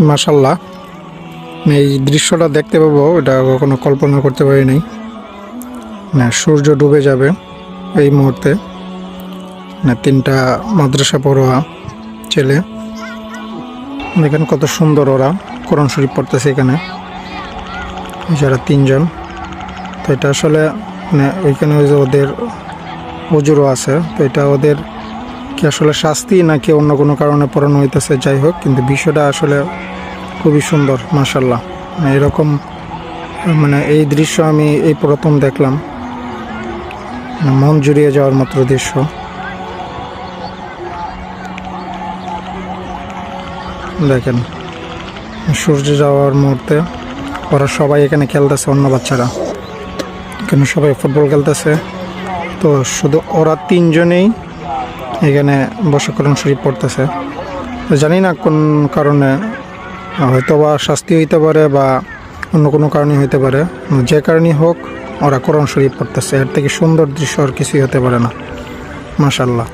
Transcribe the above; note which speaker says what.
Speaker 1: মাশাল্লাহ, এই দৃশ্যটা দেখতে পাবো এটা কখনো কল্পনা করতে পারি নাই। না, সূর্য ডুবে যাবে এই মুহূর্তে। না, 3টা মাদ্রাসা পড়ুয়া ছেলে দেখেন কত সুন্দর ওরা কোরআন শরীফ পড়তেছে এখানে, যারা 3জন। তো এটা আসলে মানে ওইখানে ওই যে ওদের হুজুরও আছে, তো এটা ওদের কি আসলে শাস্তি নাকি অন্য কোনো কারণে পড়ানো হইতেছে, যাই হোক, কিন্তু বিষয়টা আসলে খুবই সুন্দর মাশাল্লাহ। এরকম মানে এই দৃশ্য আমি এই প্রথম দেখলাম, মন জুড়িয়ে যাওয়ার মতো দৃশ্য। দেখেন সূর্য যাওয়ার মুহূর্তে ওরা সবাই এখানে খেলতেছে, অন্য বাচ্চারা এখানে সবাই ফুটবল খেলতেছে। তো শুধু ওরা 3জনেই এখানে বসে কোরআন শরীফ পড়তেছে। জানি না কোন কারণে, হয়তো বা শাস্তি হইতে পারে বা অন্য কোনো কারণে হইতে পারে, যে কারণেই হোক ওরা কোরআন শরীফ পড়তেছে। এর থেকে সুন্দর দৃশ্য আর কিছুই হতে পারে না মাশাল্লাহ।